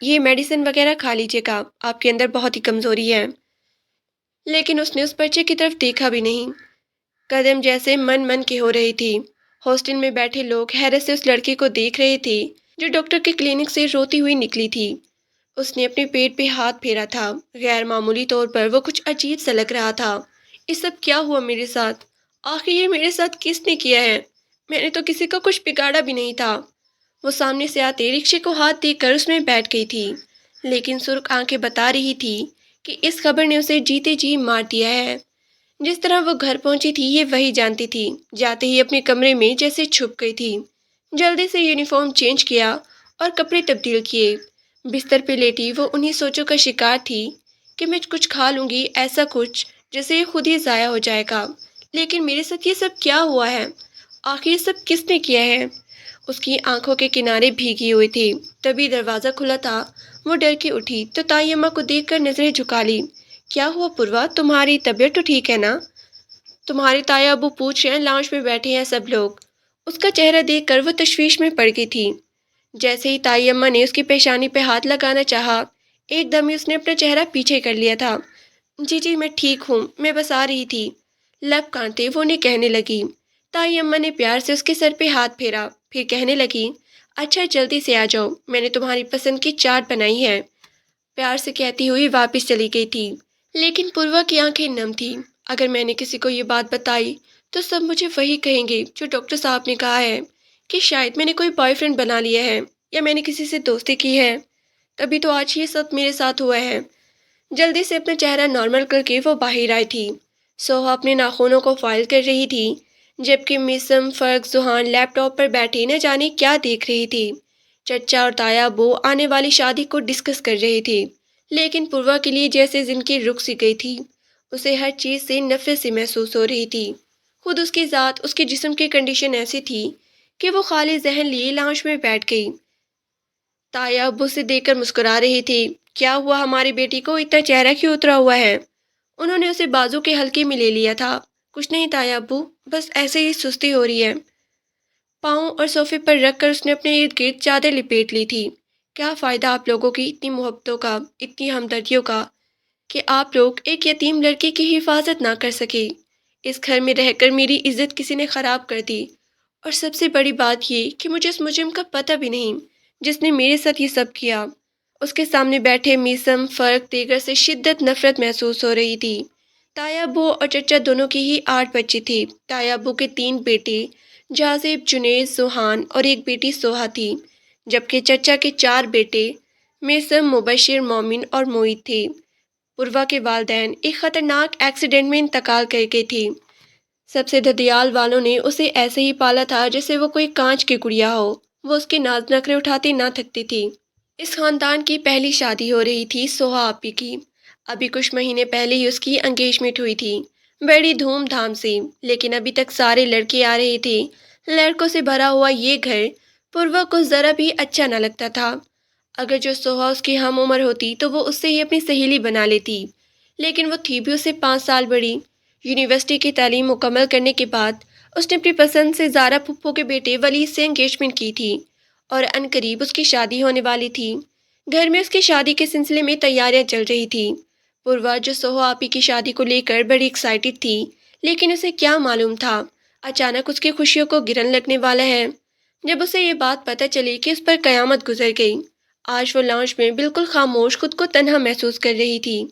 یہ میڈیسن وغیرہ کھا لیجیے گا، آپ کے اندر بہت ہی کمزوری ہے۔ لیکن اس نے اس بچے کی طرف دیکھا بھی نہیں، قدم جیسے من من کے ہو رہی تھی۔ ہاسٹل میں بیٹھے لوگ حیرت سے اس لڑکی کو دیکھ رہے تھے جو ڈاکٹر کے کلینک سے روتی ہوئی نکلی تھی۔ اس نے اپنے پیٹ پہ ہاتھ پھیرا تھا، غیر معمولی طور پر وہ کچھ عجیب سا لگ رہا تھا۔ یہ سب کیا ہوا میرے ساتھ؟ آخر یہ میرے ساتھ کس نے کیا ہے؟ میں نے تو کسی کا کچھ بگاڑا بھی نہیں تھا۔ وہ سامنے سے آتے رکشے کو ہاتھ دے کر اس میں بیٹھ گئی تھی، لیکن سرخ آنکھیں بتا رہی تھی کہ اس خبر نے اسے جیتے جی مار دیا ہے۔ جس طرح وہ گھر پہنچی تھی یہ وہی جانتی تھی، جاتے ہی اپنے کمرے میں جیسے چھپ گئی تھی۔ جلدی سے یونیفارم چینج کیا اور کپڑے تبدیل کیے۔ بستر پہ لیٹی وہ انہی سوچوں کا شکار تھی کہ میں کچھ کھا لوں گی، ایسا کچھ جیسے یہ خود ہی ضائع ہو جائے گا۔ لیکن میرے ساتھ یہ سب کیا ہوا ہے؟ آخر یہ سب کس نے کیا ہے؟ اس کی آنکھوں کے کنارے بھیگی ہوئی تھی۔ تبھی دروازہ کھلا تھا، وہ ڈر کے اٹھی تو تائی اماں کو دیکھ کر نظریں جھکا لی۔ کیا ہوا پوروا، تمہاری طبیعت تو ٹھیک ہے نا؟ تمہارے تایا ابو پوچھ رہے ہیں، لاؤنج میں بیٹھے ہیں سب لوگ۔ اس کا چہرہ دیکھ کر وہ تشویش میں پڑ گئی تھی۔ جیسے ہی تائی اماں نے اس کی پیشانی پہ ہاتھ لگانا چاہا، ایک دم ہی اس نے اپنا چہرہ پیچھے کر لیا تھا۔ جی جی میں ٹھیک ہوں، میں بس آ رہی تھی، لب کاٹتے وہ انہیں کہنے لگی۔ تائی اماں نے پیار سے اس کے سر پہ ہاتھ پھیرا، پھر کہنے لگی، اچھا جلدی سے آ جاؤ، میں نے تمہاری پسند کی چاٹ بنائی ہے، پیار سے کہتی ہوئی واپس چلی گئی تھی۔ لیکن پوروا کی آنکھیں نم تھیں۔ اگر میں نے کسی کو یہ بات بتائی تو سب مجھے وہی کہیں گے جو ڈاکٹر صاحب نے کہا ہے کہ شاید میں نے کوئی بوائے فرینڈ بنا لیا ہے یا میں نے کسی سے دوستی کی ہے، تبھی تو آج یہ سب میرے ساتھ ہوا ہے۔ جلدی سے اپنا چہرہ نارمل کر کے وہ باہر آئی تھی۔ سوہا اپنے ناخنوں کو فائل کر رہی تھی، جبکہ میسم، فرق، زحان لیپ ٹاپ پر بیٹھے نہ جانے کیا دیکھ رہی تھی۔ چچا اور تایا ابو آنے والی شادی کو ڈسکس کر رہے تھے، لیکن پوروا کے لیے جیسے زندگی رک سی گئی تھی۔ اسے ہر چیز سے نفرت سی محسوس ہو رہی تھی، خود اس کی ذات، اس کے جسم کی کنڈیشن ایسی تھی کہ وہ خالی ذہن لیے لاؤنج میں بیٹھ گئی۔ تایا ابو سے دیکھ کر مسکرا رہی تھی۔ کیا ہوا ہماری بیٹی کو، اتنا چہرہ کیوں اترا ہوا ہے؟ انہوں نے اسے بازو کے ہلکے میں لے لیا تھا۔ کچھ نہیں تایا ابو، بس ایسے ہی سستی ہو رہی ہے۔ پاؤں اور صوفے پر رکھ کر اس نے اپنے ارد گرد چادر لپیٹ لی تھی۔ کیا فائدہ آپ لوگوں کی اتنی محبتوں کا، اتنی ہمدردیوں کا، کہ آپ لوگ ایک یتیم لڑکی کی حفاظت نہ کر سکے۔ اس گھر میں رہ کر میری عزت کسی نے خراب کر دی، اور سب سے بڑی بات یہ کہ مجھے اس مجرم کا پتہ بھی نہیں جس نے میرے ساتھ یہ سب کیا۔ اس کے سامنے بیٹھے میسم، فرق، دیگر سے شدت نفرت محسوس ہو رہی تھی۔ تایا ابو اور چچا دونوں کی ہی 8 بچے تھے۔ تایا ابو کے 3 بیٹے جاذب، جنید، زحان اور ایک بیٹی سوہا تھی، جبکہ چچا کے 4 بیٹے میسم، مبشر، مومن اور معید تھے۔ پوروا کے والدین ایک خطرناک ایکسیڈنٹ میں انتقال کر گئے تھے۔ سب سے ددیال والوں نے اسے ایسے ہی پالا تھا جیسے وہ کوئی کانچ کی گڑیا ہو۔ وہ اس کے ناز نخرے اٹھاتی نہ تھکتی تھی۔ اس خاندان کی پہلی شادی ہو رہی تھی سوہا آپی کی۔ ابھی کچھ مہینے پہلے ہی اس کی انگیجمنٹ ہوئی تھی، بڑی دھوم دھام سے، لیکن ابھی تک سارے لڑکے آ رہے تھے۔ لڑکوں سے بھرا ہوا یہ گھر پوروا کو ذرا بھی اچھا نہ لگتا تھا۔ اگر جو سوہا اس کی ہم عمر ہوتی تو وہ اس سے ہی اپنی سہیلی بنا لیتی، لیکن وہ تھی بھی اس سے 5 سال بڑی۔ یونیورسٹی کی تعلیم مکمل کرنے کے بعد اس نے اپنی پسند سے زارا پھپھو کے بیٹے ولید سے انگیجمنٹ کی تھی، اور عنقریب اس کی شادی ہونے والی تھی۔ گھر میں اس کی شادی کے سلسلے میں تیاریاں چل رہی تھی۔ پوروا جو سوہا آپی کی شادی کو لے کر بڑی ایکسائٹڈ تھی، لیکن اسے کیا معلوم تھا اچانک اس کی خوشیوں کو گرن لگنے والا ہے۔ جب اسے یہ بات پتہ چلی کہ اس پر قیامت گزر گئی، آج وہ لاؤنج میں بالکل خاموش، خود کو تنہا محسوس کر رہی تھی۔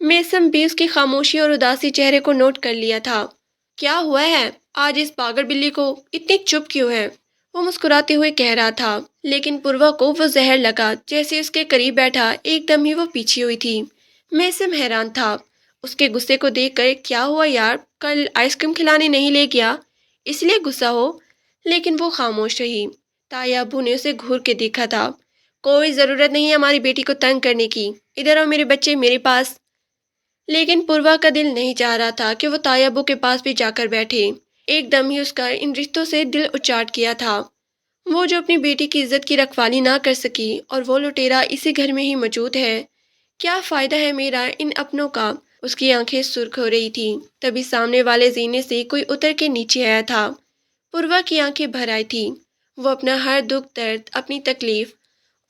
میسم بھی اس کی خاموشی اور اداسی چہرے کو نوٹ کر لیا تھا۔ کیا ہوا ہے آج اس پاگل بلی کو، اتنی چپ کیوں ہے؟ وہ مسکراتے ہوئے کہہ رہا تھا، لیکن پوروا کو وہ زہر لگا۔ جیسے اس کے قریب بیٹھا ایک دم ہی وہ پیچھے ہوئی تھی۔ میسم حیران تھا اس کے غصے کو دیکھ کر۔ کیا ہوا یار، کل آئس کریم کھلانے نہیں لے گیا اس لیے غصہ ہو؟ لیکن وہ خاموش رہی۔ تایا ابو نے اسے گھور کے دیکھا تھا۔ کوئی ضرورت نہیں ہماری بیٹی کو تنگ کرنے کی، ادھر آؤ میرے بچے میرے پاس۔ لیکن پوروا کا دل نہیں چاہ رہا تھا کہ وہ تایا ابو کے پاس بھی جا کر بیٹھے۔ ایک دم ہی اس کا ان رشتوں سے دل اچاٹ کیا تھا۔ وہ جو اپنی بیٹی کی عزت کی رکھوالی نہ کر سکی، اور وہ لٹیرا اسی گھر میں ہی موجود ہے۔ کیا فائدہ ہے میرا ان اپنوں کا؟ اس کی آنکھیں سرخ ہو رہی تھیں۔ تبھی سامنے والے زینے سے کوئی اتر کے نیچے آیا تھا۔ پوروا کی آنکھیں بھر آئی تھی۔ وہ اپنا ہر دکھ درد، اپنی تکلیف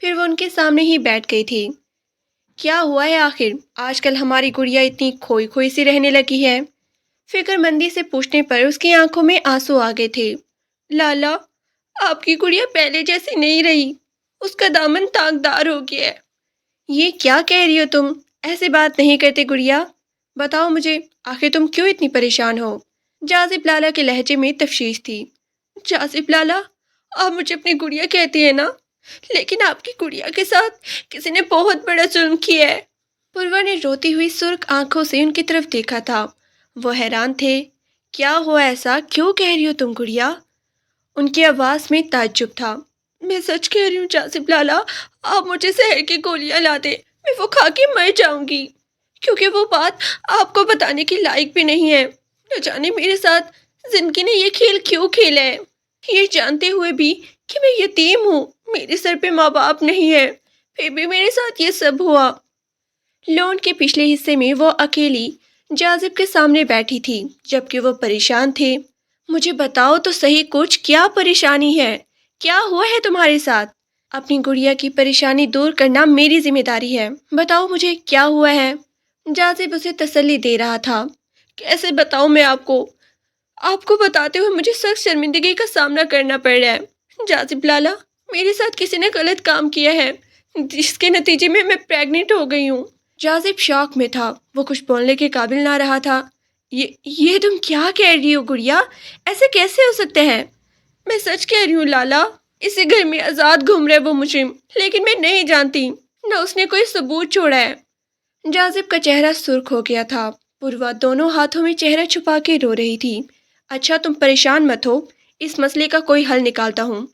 پھر وہ ان کے سامنے ہی بیٹھ گئی تھی۔ کیا ہوا ہے آخر؟ آج کل ہماری گڑیا اتنی کھوئی کھوئی سی رہنے لگی ہے؟ فکر مندی سے پوچھنے پر اس کی آنکھوں میں آنسو آ گئے تھے۔ لالا، آپ کی گڑیا پہلے جیسی نہیں رہی، اس کا دامن تاغدار ہو گیا ہے۔ یہ کیا کہہ رہی ہو تم؟ ایسے بات نہیں کرتے گڑیا۔ بتاؤ مجھے، آخر تم کیوں اتنی پریشان ہو؟ جاذب لالا کے لہجے میں تشویش تھی۔ جاذب لالا، آپ مجھے اپنی گڑیا کہتی ہیں نا، لیکن آپ کی گڑیا کے ساتھ کسی نے بہت بڑا ظلم کیا ہے۔ پوروا نے روتی ہوئی سرخ آنکھوں سے ان کی طرف دیکھا تھا۔ وہ حیران تھے۔ کیا ہوا ایسا؟ کیوں کہہ رہی ہو تم گڑیا؟ ان کی آواز میں تعجب تھا۔ میں سچ کہہ رہی ہوں جاذب لالا، آپ مجھے زہر کی گولیاں لا دیں، میں وہ کھا کے مر جاؤں گی، کیونکہ وہ بات آپ کو بتانے کی لائق بھی نہیں ہے۔ نہ جانے میرے ساتھ زندگی نے یہ کھیل کیوں کھیلا ہے، یہ جانتے ہوئے بھی کہ میں یتیم ہوں، میرے سر پہ ماں باپ نہیں ہے، پھر بھی میرے ساتھ یہ سب ہوا۔ لون کے پچھلے حصے میں وہ اکیلی جاذب کے سامنے بیٹھی تھی، جبکہ وہ پریشان تھے۔ مجھے بتاؤ تو صحیح، کچھ کیا پریشانی ہے؟ کیا ہوا ہے تمہارے ساتھ؟ اپنی گڑیا کی پریشانی دور کرنا میری ذمہ داری ہے، بتاؤ مجھے کیا ہوا ہے؟ جاذب اسے تسلی دے رہا تھا۔ کیسے بتاؤں میں آپ کو بتاتے ہوئے مجھے سخت شرمندگی کا سامنا کرنا پڑ رہا ہے۔ جاذب لالا، میرے ساتھ کسی نے غلط کام کیا ہے، جس کے نتیجے میں پریگننٹ ہو گئی ہوں۔ جاذب شاک میں تھا، وہ کچھ بولنے کے قابل نہ رہا تھا۔ یہ تم کیا کہہ رہی ہو گڑیا؟ ایسے کیسے ہو سکتے ہیں؟ میں سچ کہہ رہی ہوں لالا، اسی گھر میں آزاد گھوم رہے وہ مجرم، لیکن میں نہیں جانتی، نہ اس نے کوئی ثبوت چھوڑا ہے۔ جاذب کا چہرہ سرخ ہو گیا تھا۔ پوروا دونوں ہاتھوں میں چہرہ چھپا کے رو رہی تھی۔ اچھا تم پریشان مت ہو، اس مسئلے کا کوئی حل نکالتا ہوں۔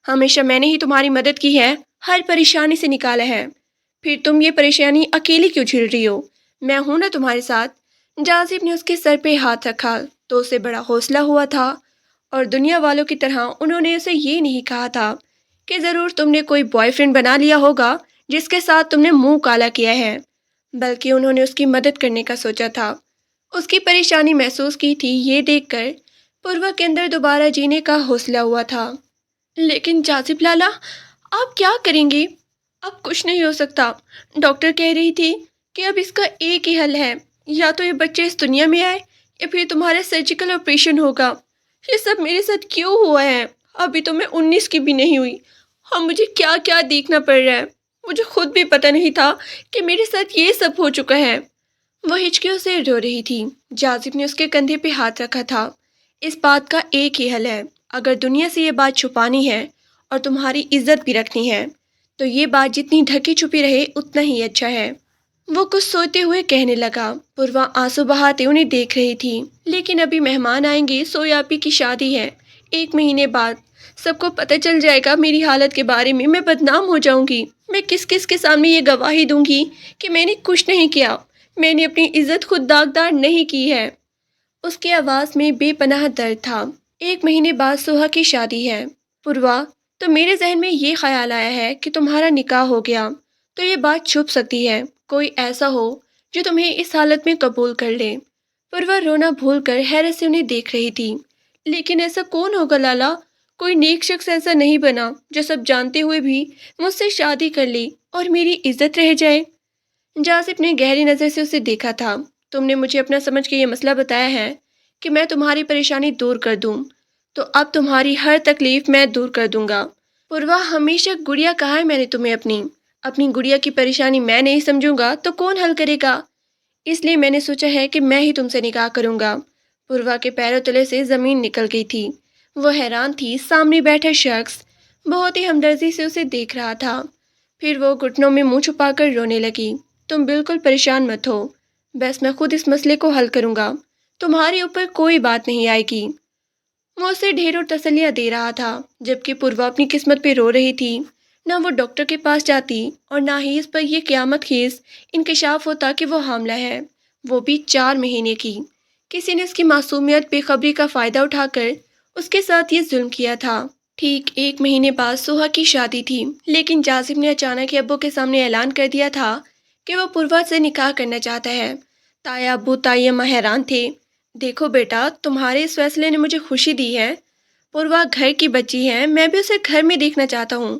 ہمیشہ میں نے ہی تمہاری مدد کی ہے، ہر پریشانی سے نکالا ہے، پھر تم یہ پریشانی اکیلی کیوں جھیل رہی ہو؟ میں ہوں نا تمہارے ساتھ۔ جاذب نے اس کے سر پہ ہاتھ رکھا تو اسے بڑا حوصلہ ہوا تھا، اور دنیا والوں کی طرح انہوں نے اسے یہ نہیں کہا تھا کہ ضرور تم نے کوئی بوائے فرینڈ بنا لیا ہوگا جس کے ساتھ تم نے منہ کالا کیا ہے، بلکہ انہوں نے اس کی مدد کرنے کا سوچا تھا۔ اس کی پریشانی محسوس کی تھی، یہ دیکھ کر پوروا کے اندر دوبارہ جینے کا حوصلہ ہوا تھا۔ لیکن جاذب لالا، آپ کیا کریں گے؟ اب کچھ نہیں ہو سکتا۔ ڈاکٹر کہہ رہی تھی کہ اب اس کا ایک ہی حل ہے، یا تو یہ بچے اس دنیا میں آئے یا پھر تمہارا سرجیکل آپریشن ہوگا۔ یہ سب میرے ساتھ کیوں ہوا ہے؟ ابھی تو میں 19 کی بھی نہیں ہوئی اور مجھے کیا کیا دیکھنا پڑ رہا ہے، مجھے خود بھی پتہ نہیں تھا کہ میرے ساتھ یہ سب ہو چکا ہے۔ وہ ہچکیوں سے رو رہی تھی۔ جاذب نے اس کے کندھے پہ ہاتھ رکھا تھا۔ اس بات کا ایک ہی حل ہے، اگر دنیا سے یہ بات چھپانی ہے اور تمہاری عزت بھی رکھنی ہے تو یہ بات جتنی ڈھکی چھپی رہے اتنا ہی اچھا ہے۔ وہ کچھ سوتے ہوئے کہنے لگا۔ پوروا آنسو بہاتے انہیں دیکھ رہی تھی۔ لیکن ابھی مہمان آئیں گے، سویاپی کی شادی ہے، 1 مہینے بعد سب کو پتہ چل جائے گا میری حالت کے بارے میں بدنام ہو جاؤں گی۔ میں کس کس کے سامنے یہ گواہی دوں گی کہ میں نے کچھ نہیں کیا، میں نے اپنی عزت خود داغدار نہیں کی ہے۔ اس کی آواز میں بے پناہ درد تھا۔ 1 مہینے بعد سوہا کی شادی ہے پوروا، تو میرے ذہن میں یہ خیال آیا ہے کہ تمہارا نکاح ہو گیا تو یہ بات چھپ سکتی ہے، کوئی ایسا ہو جو تمہیں اس حالت میں قبول کر لے۔ پوروا رونا بھول کر حیرت سے انہیں دیکھ رہی تھی۔ لیکن ایسا کون ہوگا لالا؟ کوئی نیک شخص ایسا نہیں بنا جو سب جانتے ہوئے بھی مجھ سے شادی کر لی اور میری عزت رہ جائے۔ جاذب نے گہری نظر سے اسے دیکھا تھا۔ تم نے مجھے اپنا سمجھ کے یہ مسئلہ بتایا ہے کہ میں تمہاری پریشانی دور کر دوں، تو اب تمہاری ہر تکلیف میں دور کر دوں گا۔ پوروا، ہمیشہ گڑیا کہا ہے میں نے تمہیں، اپنی گڑیا کی پریشانی میں نہیں سمجھوں گا تو کون حل کرے گا؟ اس لیے میں نے سوچا ہے کہ میں ہی تم سے نکاح کروں گا۔ پوروا کے پیروں تلے سے زمین نکل گئی تھی۔ وہ حیران تھی، سامنے بیٹھا شخص بہت ہی ہمدردی سے اسے دیکھ رہا تھا۔ پھر وہ گھٹنوں میں منہ چھپا کر رونے لگی۔ تم بالکل پریشان مت ہو، بس میں خود اس مسئلے کو حل کروں گا، تمہارے اوپر کوئی بات نہیں آئے گی۔ وہ اسے ڈھیروں تسلیاں دے رہا تھا، جبکہ پوروا اپنی قسمت پہ رو رہی تھی۔ نہ وہ ڈاکٹر کے پاس جاتی اور نہ ہی اس پر یہ قیامت خیز انکشاف ہوتا کہ وہ حاملہ ہے، وہ بھی 4 مہینے کی۔ کسی نے اس کی معصومیت بے خبری کا فائدہ اٹھا کر اس کے ساتھ یہ ظلم کیا تھا۔ ٹھیک 1 مہینے بعد سوہا کی شادی تھی، لیکن جاذب نے اچانک ابو کے سامنے اعلان کر دیا تھا کہ وہ پوروا سے نکاح کرنا چاہتا ہے۔ تایا ابو تائی اماں حیران تھے۔ دیکھو بیٹا، تمہارے اس فیصلے نے مجھے خوشی دی ہے۔ پوروا گھر کی بچی ہے، میں بھی اسے گھر میں دیکھنا چاہتا ہوں،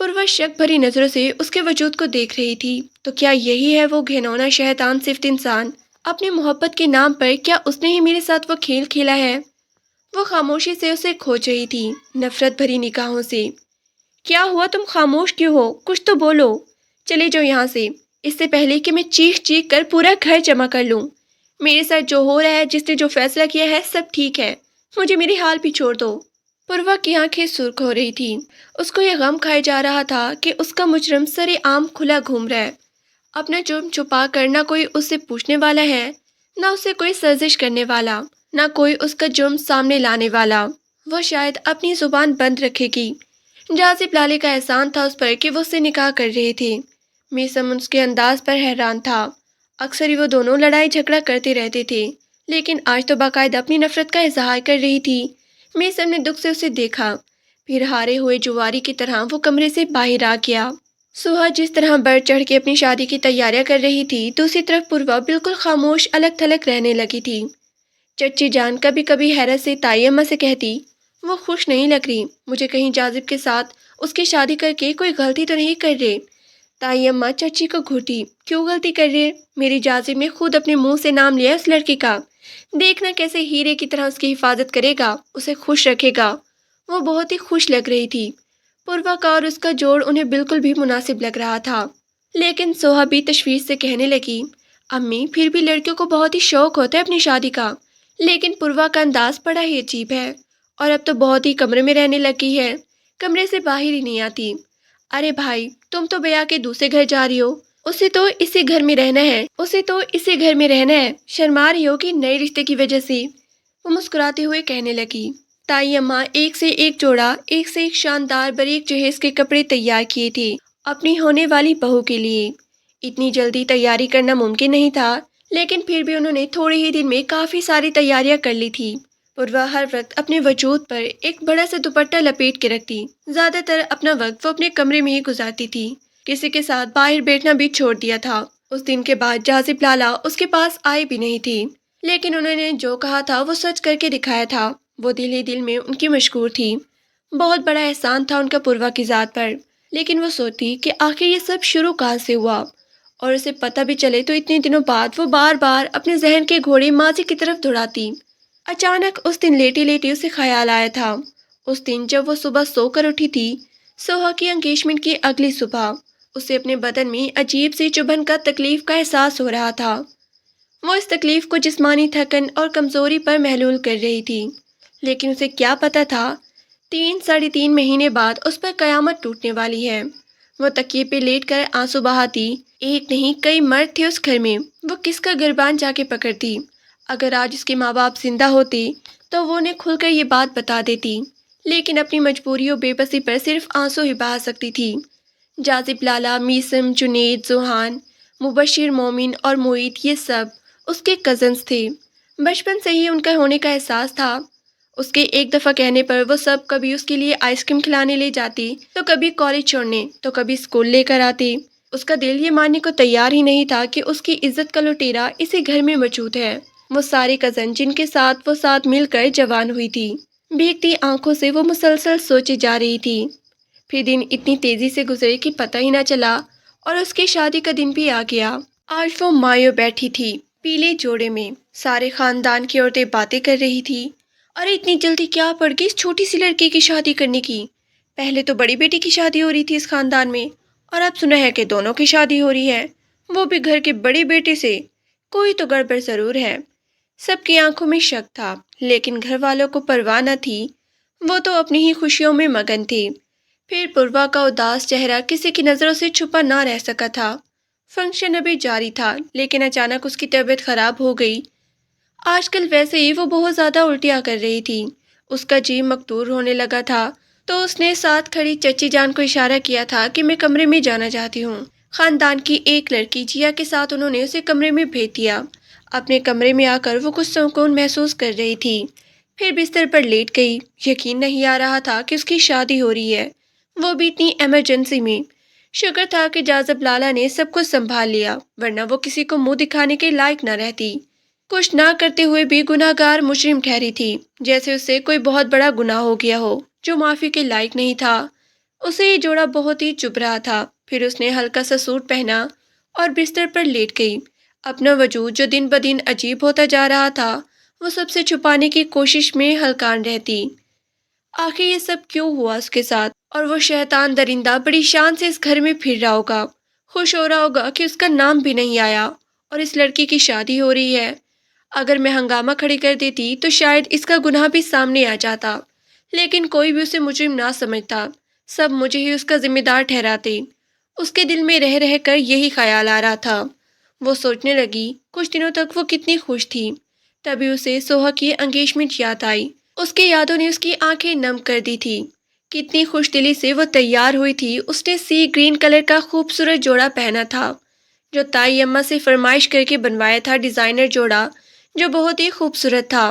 پوروا شک بھری نظروں سے اس کے وجود کو دیکھ رہی تھی۔ تو کیا یہی ہے وہ گھنونا شیطان صفت انسان؟ اپنی محبت کے نام پر کیا اس نے ہی میرے ساتھ وہ کھیل کھیلا ہے؟ وہ خاموشی سے اسے کھوج رہی تھی، نفرت بھری نگاہوں سے۔ کیا ہوا؟ تم خاموش کیوں ہو؟ کچھ تو بولو۔ چلے جاؤ یہاں سے، اس سے پہلے کہ میں چیخ چیخ کر پورا گھر جمع کر لوں۔ میرے ساتھ جو ہو رہا ہے، جس نے جو فیصلہ کیا ہے، سب ٹھیک ہے، مجھے میری حال بھی چھوڑ دو۔ پوروا کی آنکھیں سرخ ہو رہی تھی۔ اس کو یہ غم کھائے جا رہا تھا کہ اس کا مجرم سرے عام کھلا گھوم رہا ہے، اپنا جرم چھپا کر۔ نہ کوئی اس سے پوچھنے والا ہے، نہ اسے کوئی سرزش کرنے والا، نہ کوئی اس کا جرم سامنے لانے والا۔ وہ شاید اپنی زبان بند رکھے گی۔ جازب لالے کا احسان تھا اس پر کہ وہ اس سے نکاح کر رہے تھے۔ میسم اس کے انداز پر حیران تھا۔ اکثر ہی وہ دونوں لڑائی جھگڑا کرتے رہتے تھے، لیکن آج تو باقاعدہ اپنی نفرت کا اظہار کر رہی تھی۔ میسم نے دکھ سے اسے دیکھا، پھر ہارے ہوئے جواری کی طرح وہ کمرے سے باہر آ گیا۔ سوہا جس طرح بڑھ چڑھ کے اپنی شادی کی تیاریاں کر رہی تھی، دوسری طرف پوروا بالکل خاموش الگ تھلگ رہنے لگی تھی۔ چچی جان کبھی کبھی حیرت سے تائی اماں سے کہتی، وہ خوش نہیں لگ رہی، مجھے کہیں جازب کے ساتھ اس کی شادی کر کے کوئی غلطی تو نہیں کر رہے؟ تائی اماں چچی کو گھورتی، کیوں غلطی کر رہے؟ میری جازب نے خود اپنے منہ سے نام لیا اس لڑکی کا، دیکھنا کیسے ہیرے کی طرح اس کی حفاظت کرے گا، اسے خوش رکھے گا۔ وہ بہت ہی خوش لگ رہی تھی۔ پوروا کا اور اس کا جوڑ انہیں بالکل بھی مناسب لگ رہا تھا۔ لیکن سوہا بھی تشویش سے کہنے لگی، امی پھر بھی لڑکیوں کو بہت ہی شوق ہوتا ہے اپنی شادی کا، لیکن پوروا کا انداز بڑا ہی عجیب ہے، اور اب تو بہت ہی کمرے میں رہنے لگی ہے، کمرے سے باہر ہی نہیں آتی۔ ارے بھائی، تم تو بیا کے دوسرے گھر جا رہی ہو، اسے تو اسی گھر میں رہنا ہے، شرما رہی ہو کہ نئے رشتے کی وجہ سے؟ وہ مسکراتے ہوئے کہنے لگی۔ تائی اماں ایک سے ایک جوڑا، ایک سے ایک شاندار باریک جہیز کے کپڑے تیار کیے تھے اپنی ہونے والی بہو کے لیے۔ اتنی جلدی تیاری کرنا ممکن نہیں تھا، لیکن پھر بھی انہوں نے تھوڑے ہی دن میں کافی ساری تیاریاں کر لی تھی۔ پوروا ہر وقت اپنے وجود پر ایک بڑا سا دوپٹہ لپیٹ کے رکھتی، زیادہ تر اپنا وقت وہ اپنے کمرے میں ہی گزارتی تھی، کسی کے ساتھ باہر بیٹھنا بھی چھوڑ دیا تھا۔ اس دن کے بعد جازب لالا اس کے پاس آئی بھی نہیں تھی، لیکن انہوں نے جو کہا تھا وہ سچ کر کے دکھایا تھا۔ وہ دل ہی دل میں ان کی مشکور تھی۔ بہت بڑا احسان تھا ان کا پوروا کی ذات پر، لیکن وہ سوچتی کہ آخر یہ سب شروع کہاں سے ہوا، اور اسے پتہ بھی چلے تو اتنے دنوں بعد وہ بار بار اپنے ذہن کے گھوڑے ماضی کی طرف دوڑاتی۔ اچانک اس دن لیٹی لیٹی اسے خیال آیا تھا، اس دن جب وہ صبح سو کر اٹھی تھی، سوہا کی انگیجمنٹ کی اگلی صبح۔ اسے اپنے بدن میں عجیب سی چبھن کا تکلیف کا احساس ہو رہا تھا۔ وہ اس تکلیف کو جسمانی تھکن اور کمزوری پر محلول کر رہی تھی، لیکن اسے کیا پتا تھا 3 مہینے بعد اس پر قیامت ٹوٹنے والی ہے۔ وہ تکیے پہ لیٹ کر آنسو بہاتی۔ ایک نہیں کئی مرد تھے اس گھر میں، وہ کس کا گربان جا کے پکڑتی؟ اگر آج اس کے ماں باپ زندہ ہوتے تو وہ انہیں کھل کر یہ بات بتا دیتی، لیکن اپنی مجبوری و بے بسی پر صرف آنسو ہی بہا سکتی تھی۔ جازب لالا، میسم، جنید، زوہان، مبشر، مومن اور معید، یہ سب اس کے کزنز تھے۔ بچپن سے ہی ان کا ہونے کا احساس تھا۔ اس کے ایک دفعہ کہنے پر وہ سب کبھی اس کے لیے آئس کریم کھلانے لے جاتی، تو کبھی کالج چھوڑنے، تو کبھی اسکول لے کر آتے۔ اس کا دل یہ ماننے کو تیار ہی نہیں تھا کہ اس کی عزت کا لٹیرا اسی گھر میں موجود ہے۔ وہ سارے کزن جن کے ساتھ وہ ساتھ مل کر جوان ہوئی تھی، بھیگتی آنکھوں سے وہ مسلسل سوچے جا رہی تھی۔ پھر دن اتنی تیزی سے گزرے کہ پتہ ہی نہ چلا، اور اس کی شادی کا دن بھی آ گیا۔ آج وہ مایو بیٹھی تھی پیلے جوڑے میں، سارے خاندان کی عورتیں باتیں کر رہی تھی۔ ارے اتنی جلدی کیا پڑ گئی اس چھوٹی سی لڑکی کی شادی کرنے کی؟ پہلے تو بڑی بیٹی کی شادی ہو رہی تھی اس خاندان میں، اور اب سنا ہے کہ دونوں کی شادی ہو رہی ہے، وہ بھی گھر کے بڑے بیٹے سے۔ کوئی تو گڑبڑ ضرور ہے۔ سب کی آنکھوں میں شک تھا، لیکن گھر والوں کو پرواہ نہ تھی، وہ تو اپنی ہی خوشیوں میں مگن تھے۔ پھر پوروا کا اداس چہرہ کسی کی نظروں سے چھپا نہ رہ سکا تھا۔ فنکشن ابھی جاری تھا، لیکن اچانک اس کی طبیعت خراب ہو گئی۔ آج کل ویسے ہی وہ بہت زیادہ الٹیاں کر رہی تھی، اس کا جی مکدور ہونے لگا تھا، تو اس نے ساتھ کھڑی چچی جان کو اشارہ کیا تھا کہ میں کمرے میں جانا چاہتی ہوں۔ خاندان کی ایک لڑکی جیا کے ساتھ انہوں نے اسے کمرے میں بھیج دیا۔ اپنے کمرے میں آ کر وہ کچھ سکون محسوس کر رہی تھی، پھر بستر پر لیٹ گئی۔ یقین نہیں آ رہا تھا کہ اس کی شادی ہو رہی ہے، وہ بھی اتنی ایمرجنسی میں۔ شکر تھا کہ جازب لالا نے سب کچھ سنبھال لیا، ورنہ وہ کسی کو منہ دکھانے کے لائق نہ رہتی۔ کچھ نہ کرتے ہوئے بھی گناہ گار مجرم ٹھہری تھی، جیسے اس سے کوئی بہت بڑا گناہ ہو گیا ہو جو معافی کے لائق نہیں تھا۔ اسے یہ جوڑا بہت ہی چبھ رہا تھا۔ پھر اس نے ہلکا سا سوٹ پہنا اور بستر پر لیٹ گئی۔ اپنا وجود جو دن بدن عجیب ہوتا جا رہا تھا وہ سب سے چھپانے کی کوشش میں ہلکان رہتی۔ آخر یہ سب کیوں ہوا اس کے ساتھ؟ اور وہ شیطان درندہ بڑی شان سے اس گھر میں پھر رہا ہوگا، خوش ہو رہا ہوگا کہ اس کا نام بھی نہیں آیا اور اس لڑکی کی شادی ہو رہی ہے۔ اگر میں ہنگامہ کھڑی کر دیتی تو شاید اس کا گناہ بھی سامنے آ جاتا، لیکن کوئی بھی اسے مجرم نہ سمجھتا، سب مجھے ہی اس کا ذمہ دار ٹھہراتے۔ اس کے دل میں رہ کر یہی خیال آ رہا تھا۔ وہ سوچنے لگی کچھ دنوں تک وہ کتنی خوش تھی، تبھی اسے سوہا کی انگیجمنٹ یاد آئی۔ اس کی یادوں نے اس کی آنکھیں نم کر دی تھی۔ کتنی خوش دلی سے وہ تیار ہوئی تھی۔ اس نے سی گرین کلر کا خوبصورت جوڑا پہنا تھا جو تائی اماں سے فرمائش کر کے بنوایا تھا، ڈیزائنر جوڑا جو بہت ہی خوبصورت تھا۔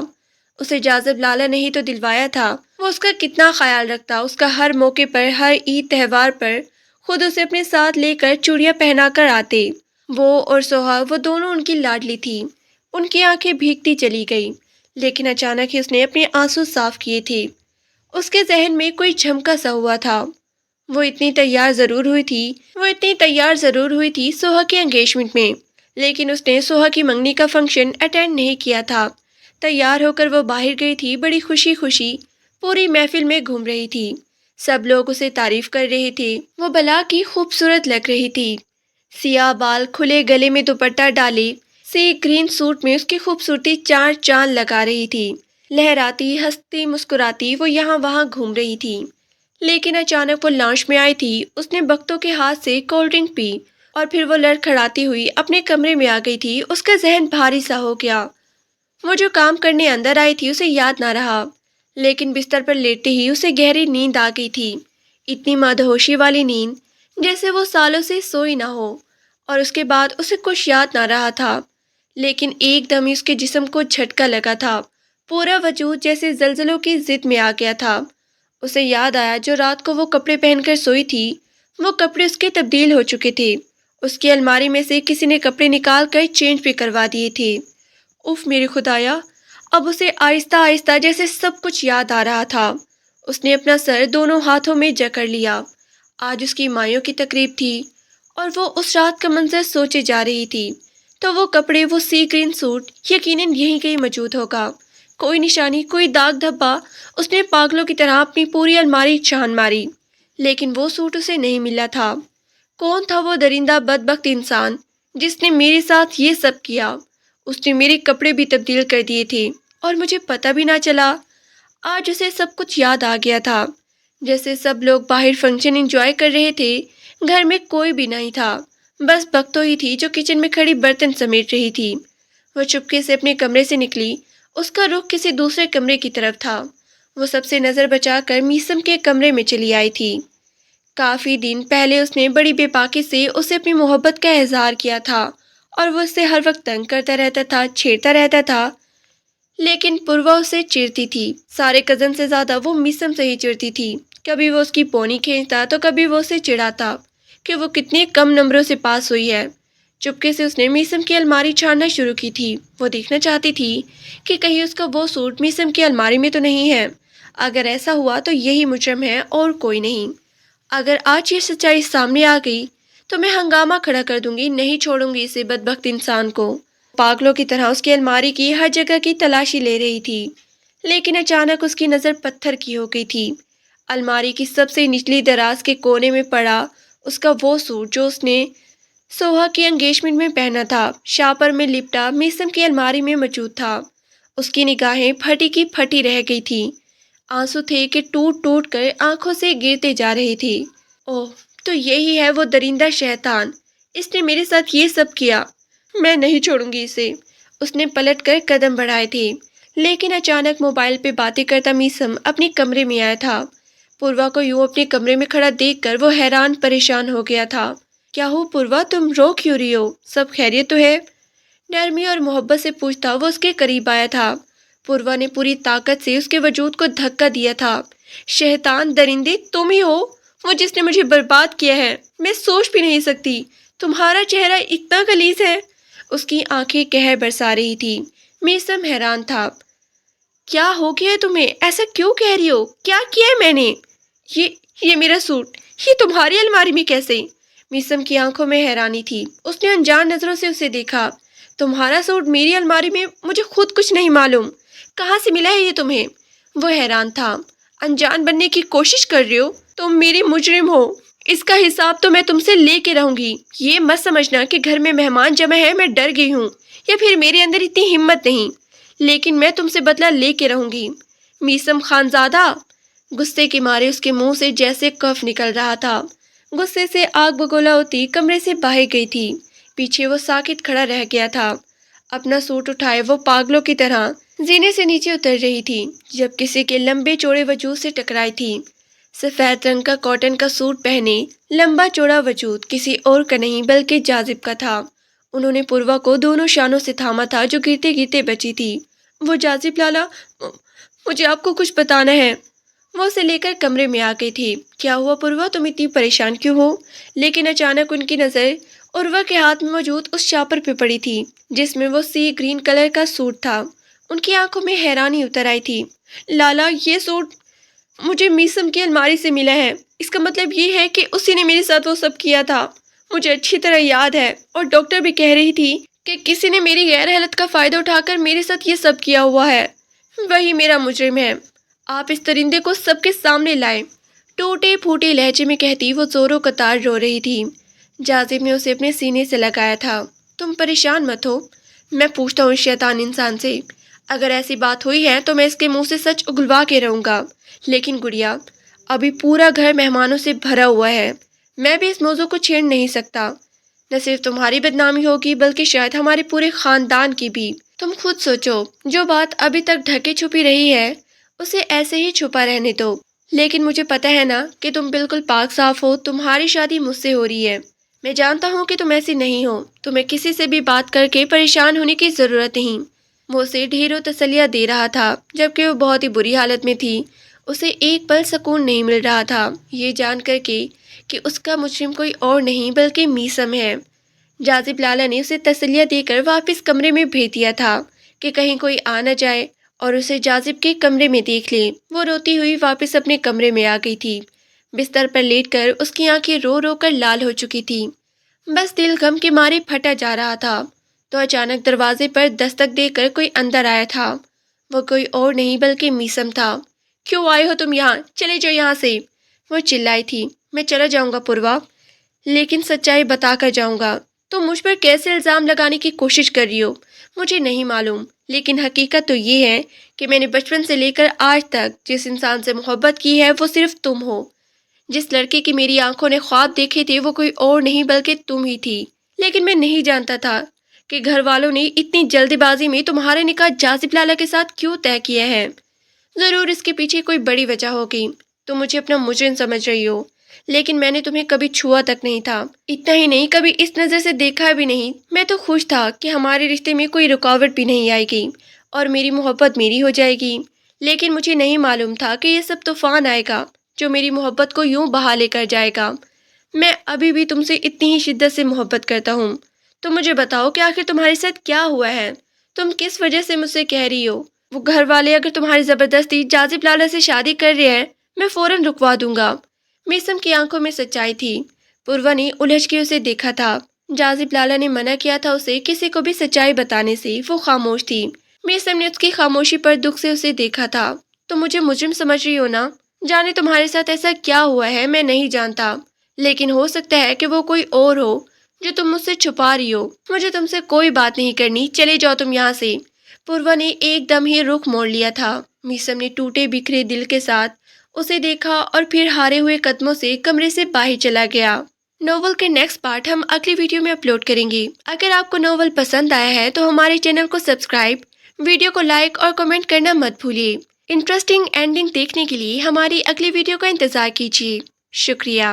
اسے جاذب لالا نہیں تو دلوایا تھا۔ وہ اس کا کتنا خیال رکھتا، اس کا ہر موقع پر، ہر عید تہوار پر خود اسے اپنے ساتھ لے کر چوڑیاں پہنا کر آتے۔ وہ اور سوہا، وہ دونوں ان کی لاڈلی تھی۔ ان کی آنکھیں بھیگتی چلی گئی، لیکن اچانک ہی اس نے اپنے آنسو صاف کیے تھے۔ اس کے ذہن میں کوئی جھمکا سا ہوا تھا۔ وہ اتنی تیار ضرور ہوئی تھی سوہا کی انگیجمنٹ میں، لیکن اس نے سوہا کی منگنی کا فنکشن اٹینڈ نہیں کیا تھا۔ تیار ہو کر وہ باہر گئی تھی، بڑی خوشی خوشی پوری محفل میں گھوم رہی تھی۔ سب لوگ اسے تعریف کر رہے تھے، وہ بلا کی خوبصورت لگ رہی تھی۔ سیاہ بال، کھلے گلے میں دوپٹہ ڈالے، سی گرین سوٹ میں اس کی خوبصورتی چار چاند لگا رہی تھی۔ لہراتی، ہنستی، مسکراتی وہ یہاں وہاں گھوم رہی تھی۔ لیکن اچانک وہ لاؤنج میں آئی تھی۔ اس نے بختوں کے ہاتھ سے کولڈ ڈرنک پی اور پھر وہ لڑکھڑاتی ہوئی اپنے کمرے میں آ گئی تھی۔ اس کا ذہن بھاری سا ہو گیا۔ وہ جو کام کرنے اندر آئی تھی اسے یاد نہ رہا، لیکن بستر پر لیٹتے ہی اسے گہری نیند آ گئی تھی۔ اتنی مدہوشی والی نیند جیسے وہ سالوں سے سوئی نہ ہو، اور اس کے بعد اسے کچھ یاد نہ رہا تھا۔ لیکن ایک دم ہی اس کے جسم کو جھٹکا لگا تھا، پورا وجود جیسے زلزلوں کی زد میں آ گیا تھا۔ اسے یاد آیا جو رات کو وہ کپڑے پہن کر سوئی تھی، وہ کپڑے اس کے تبدیل ہو چکے تھے۔ اس کی الماری میں سے کسی نے کپڑے نکال کر چینج بھی کروا دیے تھے۔ اف میرے خدایا! اب اسے آہستہ آہستہ جیسے سب کچھ یاد آ رہا تھا۔ اس نے اپنا سر دونوں ہاتھوں میں جکڑ لیا۔ آج اس کی مائیوں کی تقریب تھی اور وہ اس رات کا منظر سوچے جا رہی تھی۔ تو وہ کپڑے، وہ سی گرین سوٹ یقیناً یہیں کہیں موجود ہوگا۔ کوئی نشانی، کوئی داغ دھبا۔ اس نے پاگلوں کی طرح اپنی پوری الماری چھان ماری، لیکن وہ سوٹ اسے نہیں ملا تھا۔ کون تھا وہ درندہ بدبخت انسان جس نے میرے ساتھ یہ سب کیا؟ اس نے میرے کپڑے بھی تبدیل کر دیے تھے اور مجھے پتہ بھی نہ چلا۔ آج اسے سب کچھ یاد آ گیا تھا، جیسے سب لوگ باہر فنکشن انجوائے کر رہے تھے، گھر میں کوئی بھی نہیں تھا، بس بختو ہی تھی جو کچن میں کھڑی برتن سمیٹ رہی تھی۔ وہ چپکے سے اپنے کمرے سے نکلی، اس کا رخ کسی دوسرے کمرے کی طرف تھا۔ وہ سب سے نظر بچا کر میسم کے کمرے میں چلی آئی تھی۔ کافی دن پہلے اس نے بڑی بے باکی سے اسے اپنی محبت کا اظہار کیا تھا اور وہ اسے ہر وقت تنگ کرتا رہتا تھا، چھیڑتا رہتا تھا، لیکن پوروا اسے چڑتی تھی۔ سارے کزن سے زیادہ وہ میسم سے ہی چڑتی تھی۔ کبھی وہ اس کی پونی کھینچتا تو کبھی وہ اسے چڑھاتا کہ وہ کتنے کم نمبروں سے پاس ہوئی ہے۔ چپکے سے اس نے میسم کی الماری چھاننا شروع کی تھی۔ وہ دیکھنا چاہتی تھی کہ کہیں اس کا وہ سوٹ میسم کی الماری میں تو نہیں ہے۔ اگر ایسا ہوا تو یہی مجرم ہے اور کوئی نہیں۔ اگر آج یہ سچائی سامنے آ گئی تو میں ہنگامہ کھڑا کر دوں گی، نہیں چھوڑوں گی اسے بدبخت انسان کو۔ پاگلوں کی طرح اس کی الماری کی ہر جگہ کی تلاشی لے رہی تھی، لیکن اچانک اس کی نظر پتھر کی ہو گئی تھی۔ الماری کی سب سے نچلی دراز کے کونے میں پڑا اس کا وہ سوٹ جو اس نے سوہا کی انگیجمنٹ میں پہنا تھا، شاپر میں لپٹا میسم کی الماری میں موجود تھا۔ اس کی نگاہیں پھٹی کی پھٹی رہ گئی تھی، آنسو تھے کہ ٹوٹ ٹوٹ کر آنکھوں سے گرتے جا رہے تھے۔ اوہ، تو یہی ہے وہ درندہ شیطان، اس نے میرے ساتھ یہ سب کیا، میں نہیں چھوڑوں گی اسے۔ اس نے پلٹ کر قدم بڑھائے تھے، لیکن اچانک موبائل پہ باتیں کرتا میسم اپنے کمرے میں آیا تھا۔ پوروا کو یوں اپنے کمرے میں کھڑا دیکھ کر وہ حیران پریشان ہو گیا تھا۔ کیا ہو پوروا، تم رو کیوں رہی ہو؟ سب خیریت تو ہے؟ نرمی اور محبت سے پوچھتا وہ اس کے قریب آیا تھا۔ پوروا نے پوری طاقت سے اس کے وجود کو دھکا دیا تھا۔ شیطان درندے، تم ہی ہو وہ جس نے مجھے برباد کیا ہے، میں سوچ بھی نہیں سکتی، تمہارا چہرہ اتنا غلیظ ہے۔ اس کی آنکھیں قہر برسا رہی تھی۔ میسم حیران تھا۔ کیا ہو گیا ہے تمہیں؟ ایسا کیوں کہہ رہی ہو؟ کیا کیا ہے میں نے؟ یہ یہ میرا سوٹ یہ تمہاری الماری میں کیسے؟ میسم کی آنکھوں میں حیرانی تھی۔ اس نے انجان نظروں سے اسے دیکھا۔ تمہارا سوٹ میری الماری میں؟ مجھے خود کچھ نہیں معلوم۔ کہاں سے ملا ہے یہ تمہیں؟ وہ حیران تھا۔ انجان بننے کی کوشش کر رہے ہو؟ تم میری مجرم ہو۔ اس کا حساب تو میں تم سے لے کے رہوں گی۔ یہ مت سمجھنا کہ گھر میں مہمان جمع ہے میں ڈر گئی ہوں یا پھر میرے اندر اتنی ہمت نہیں، لیکن میں تم سے بدلہ لے کے رہوں گی۔ میسم خانزادہ! غصے کے مارے اس کے منہ سے جیسے کف نکل رہا تھا۔ غصے سے آگ بگولا ہوتی کمرے سے باہر گئی تھی۔ پیچھے وہ ساکت کھڑا رہ گیا تھا۔ اپنا سوٹ اٹھائے وہ پاگلوں کی طرح زینے سے نیچے اتر رہی تھی جب کسی کے لمبے چوڑے وجود سے ٹکرائی تھی۔ سفید رنگ کا کاٹن کا سوٹ پہنے لمبا چوڑا وجود کسی اور کا نہیں بلکہ جاذب کا تھا۔ انہوں نے پوروا کو دونوں شانوں سے تھاما تھا جو گرتے گرتے بچی تھی۔ وہ جاذب لالا، مجھے آپ کو کچھ بتانا ہے۔ وہ اسے لے کر کمرے میں آ گئی تھی۔ کیا ہوا پوروا، تم اتنی پریشان کیوں ہو؟ لیکن اچانک ان کی نظر عروہ کے ہاتھ میں موجود اس شاپر پہ پڑی تھی جس میں وہ سی گرین کلر کا سوٹ تھا۔ ان کی آنکھوں میں حیرانی اتر آئی تھی۔ لالا، یہ سوٹ مجھے میسم کی الماری سے ملا ہے۔ اس کا مطلب یہ ہے کہ اسی نے میرے ساتھ وہ سب کیا تھا۔ مجھے اچھی طرح یاد ہے، اور ڈاکٹر بھی کہہ رہی تھی کہ کسی نے میری غیر حالت کا فائدہ اٹھا کر میرے ساتھ یہ سب کیا ہوا ہے۔ وہی میرا مجرم ہے۔ آپ اس درندے کو سب کے سامنے لائیں۔ ٹوٹے پھوٹے لہجے میں کہتی وہ زوروں قطار رو رہی تھی۔ جاذب نے اسے اپنے سینے سے لگایا تھا۔ تم پریشان مت ہو، میں پوچھتا ہوں اس شیطان انسان سے۔ اگر ایسی بات ہوئی ہے تو میں اس کے منہ سے سچ اگلوا کے رہوں گا۔ لیکن گڑیا، ابھی پورا گھر مہمانوں سے بھرا ہوا ہے، میں بھی اس موضوع کو چھیڑ نہیں سکتا۔ نہ صرف تمہاری بدنامی ہوگی بلکہ شاید ہمارے پورے خاندان کی بھی۔ تم خود سوچو، جو بات ابھی تک ڈھکے چھپی رہی ہے اسے ایسے ہی چھپا رہنے دو۔ لیکن مجھے پتہ ہے نا کہ تم بالکل پاک صاف ہو، تمہاری شادی مجھ سے ہو رہی ہے۔ میں جانتا ہوں کہ تم ایسی نہیں ہو، تمہیں کسی سے بھی بات کر کے پریشان ہونے کی ضرورت نہیں۔ وہ اسے ڈھیروں تسلیاں دے رہا تھا جبکہ وہ بہت ہی بری حالت میں تھی۔ اسے ایک پل سکون نہیں مل رہا تھا یہ جان کر کے کہ اس کا مجرم کوئی اور نہیں بلکہ میسم ہے۔ جاذب لالا نے اسے تسلیاں دے کر واپس کمرے میں بھیج دیا تھا کہ کہیں کوئی آ نہ جائے اور اسے جاذب کے کمرے میں دیکھ لے۔ وہ روتی ہوئی واپس اپنے کمرے میں آ گئی تھی۔ بستر پر لیٹ کر اس کی آنکھیں رو رو کر لال ہو چکی تھی۔ بس دل غم کے مارے پھٹا جا رہا تھا تو اچانک دروازے پر دستک دے کر کوئی اندر آیا تھا۔ وہ کوئی اور نہیں بلکہ میسم تھا۔ کیوں آئے ہو تم یہاں؟ چلے جاؤ یہاں سے، وہ چلائی تھی۔ میں چلا جاؤں گا پوروا، لیکن سچائی بتا کر جاؤں گا۔ تم مجھ پر کیسے الزام لگانے کی کوشش کر رہی ہو مجھے نہیں معلوم، لیکن حقیقت تو یہ ہے کہ میں نے بچپن سے لے کر آج تک جس انسان سے محبت کی ہے وہ صرف تم ہو۔ جس لڑکے کی میری آنکھوں نے خواب دیکھے تھے وہ کوئی اور نہیں بلکہ تم ہی تھی۔ لیکن میں نہیں جانتا تھا کہ گھر والوں نے اتنی جلدی بازی میں تمہارا نکاح جاذب لالا کے ساتھ کیوں طے کیا ہے۔ ضرور اس کے پیچھے کوئی بڑی وجہ ہوگی۔ تم مجھے اپنا مجرم سمجھ رہی ہو، لیکن میں نے تمہیں کبھی چھوا تک نہیں تھا۔ اتنا ہی نہیں، کبھی اس نظر سے دیکھا بھی نہیں۔ میں تو خوش تھا کہ ہمارے رشتے میں کوئی رکاوٹ بھی نہیں آئے گی اور میری محبت میری ہو جائے گی، لیکن مجھے نہیں معلوم تھا کہ یہ سب طوفان آئے گا جو میری محبت کو یوں بہا لے کر جائے گا۔ میں ابھی بھی تم سے اتنی ہی شدت سے محبت کرتا ہوں۔ تم مجھے بتاؤ کہ آخر تمہارے ساتھ کیا ہوا ہے؟ تم کس وجہ سے مجھ سے کہہ رہی ہو؟ وہ گھر والے اگر تمہاری زبردستی جاذب لالا سے شادی کر رہے ہیں میں فوراً رکوا دوں گا۔ میسم کی آنکھوں میں سچائی تھی۔ پوروا نے الجھ کے اسے دیکھا تھا۔ جاذب لالا نے منع کیا تھا اسے کسی کو بھی سچائی بتانے سے، وہ خاموش تھی۔ میسم نے اس کی خاموشی پر دکھ سے اسے دیکھا تھا۔ تم مجھے مجرم سمجھ رہی ہو نا؟ جانے تمہارے ساتھ ایسا کیا ہوا ہے میں نہیں جانتا، لیکن ہو سکتا ہے کہ وہ کوئی اور ہو جو تم مجھ سے چھپا رہی ہو۔ مجھے تم سے کوئی بات نہیں کرنی، چلے جاؤ تم یہاں سے۔ پوروا نے ایک دم ہی رخ موڑ لیا تھا۔ میسم نے ٹوٹے بکھرے دل کے ساتھ اسے دیکھا اور پھر ہارے ہوئے قدموں سے کمرے سے باہر چلا گیا۔ ناول کا نیکسٹ پارٹ ہم اگلی ویڈیو میں اپلوڈ کریں گے۔ اگر آپ کو ناول پسند آیا ہے تو ہمارے چینل کو سبسکرائب، ویڈیو کو لائک اور کمنٹ کرنا مت بھولیے۔ انٹرسٹنگ اینڈنگ دیکھنے کے لیے ہماری اگلی ویڈیو کا انتظار کیجیے۔ شکریہ۔